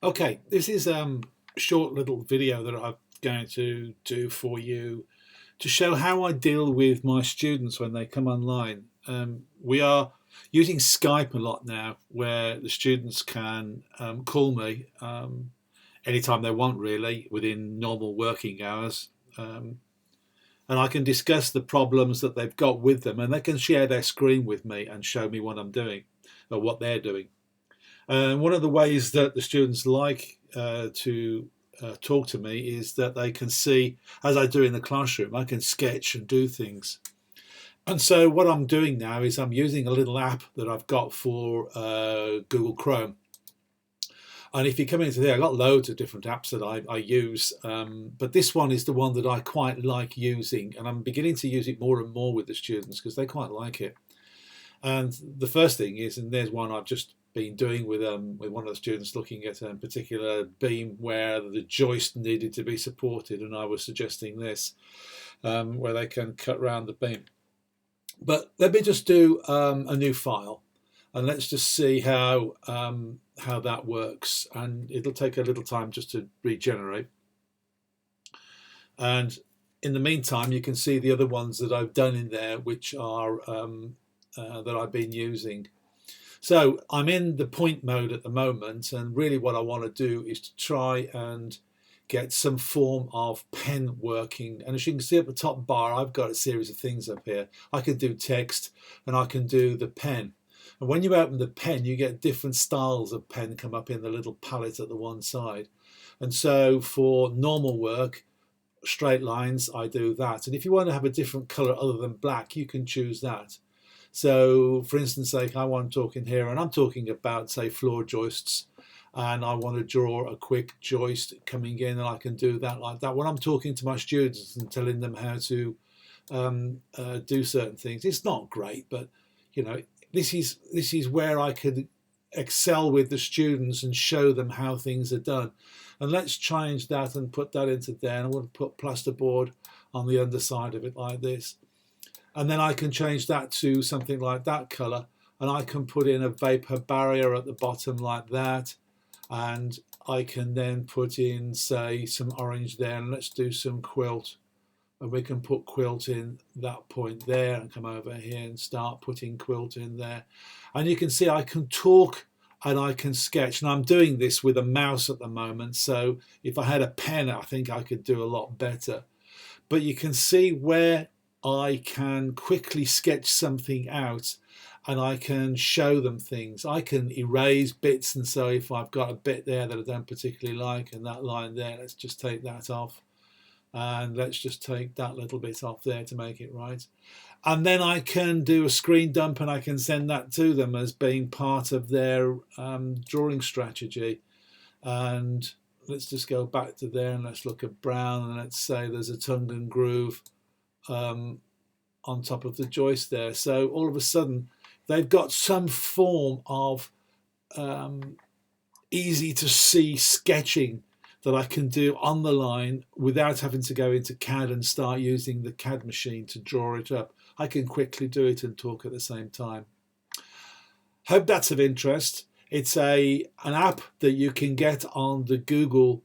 Okay, this is a short little video that I'm going to do for you to show how I deal with my students when they come online. We are using Skype a lot now, where the students can call me anytime they want, really, within normal working hours. And I can discuss the problems that they've got with them, and they can share their screen with me and show me what I'm doing or what they're doing. And one of the ways that the students like to talk to me is that they can see, as I do in the classroom, I can sketch and do things. And so what I'm doing now is I'm using a little app that I've got for Google Chrome. And if you come into there, I've got loads of different apps that I use, but this one is the one that I quite like using, and I'm beginning to use it more and more with the students because they quite like it. And the first thing is, and there's one I've just been doing with one of the students, looking at a particular beam where the joist needed to be supported, and I was suggesting this, where they can cut around the beam. But let me just do a new file, and let's just see how that works. And it'll take a little time just to regenerate. And in the meantime, you can see the other ones that I've done in there, which are that I've been using. So I'm in the point mode at the moment, and really what I want to do is to try and get some form of pen working. And as you can see at the top bar, I've got a series of things up here. I can do text and I can do the pen. And when you open the pen, you get different styles of pen come up in the little palette at the one side. And so for normal work, straight lines, I do that. And if you want to have a different color other than black, you can choose that. So for instance, like I want to talk in here, and I'm talking about, say, floor joists, and I want to draw a quick joist coming in, and I can do that like that. When I'm talking to my students and telling them how to do certain things, it's not great, but you know, this is where I could excel with the students and show them how things are done. And let's change that and put that into there, and I want to put plasterboard on the underside of it like this. And then I can change that to something like that color, and I can put in a vapor barrier at the bottom like that, and I can then put in, say, some orange there, and let's do some quilt, and we can put quilt in that point there and come over here and start putting quilt in there. And you can see I can talk and I can sketch, and I'm doing this with a mouse at the moment, so if I had a pen I think I could do a lot better. But you can see where I can quickly sketch something out, and I can show them things. I can erase bits, and so if I've got a bit there that I don't particularly like, and that line there, let's just take that off, and let's just take that little bit off there to make it right. And then I can do a screen dump, and I can send that to them as being part of their drawing strategy. And let's just go back to there, and let's look at brown, and let's say there's a tongue and groove on top of the joist there. So all of a sudden they've got some form of easy to see sketching that I can do on the line without having to go into CAD and start using the CAD machine to draw it up. I can quickly do it and talk at the same time. Hope that's of interest. It's an app that you can get on the Google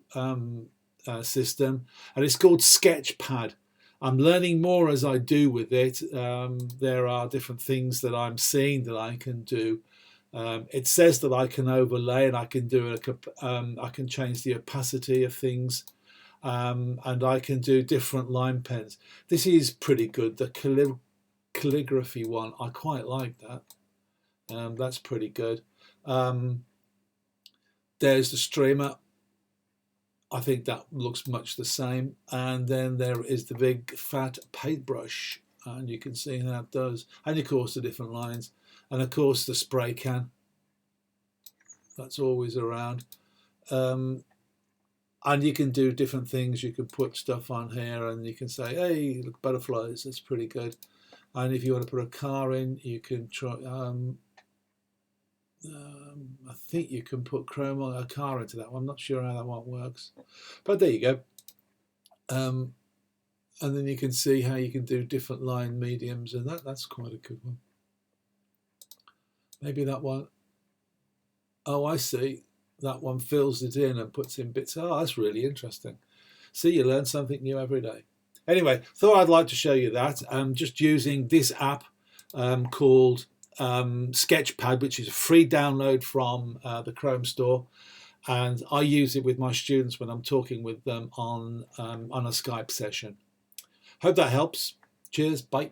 system, and it's called Sketchpad. I'm learning more as I do with it. There are different things that I'm seeing that I can do. It says that I can overlay, and I can do I can change the opacity of things, and I can do different line pens. This is pretty good. The calligraphy one, I quite like that. That's pretty good. There's the streamer. I think that looks much the same. And then there is the big fat paintbrush, and you can see how it does. And of course the different lines, and of course the spray can. That's always around. And you can do different things. You can put stuff on here, and you can say, hey, look, butterflies, that's pretty good. And if you want to put a car in, you can try. I think you can put a car into that one. I'm not sure how that one works, but there you go. And then you can see how you can do different line mediums, and that's quite a good one. Maybe that one. Oh, I see. that one fills it in and puts in bits. Oh, that's really interesting. See, you learn something new every day. Anyway, thought I'd like to show you that. I'm just using this app called Sketchpad, which is a free download from the Chrome store, and I use it with my students when I'm talking with them on a Skype session. Hope that helps. Cheers. Bye.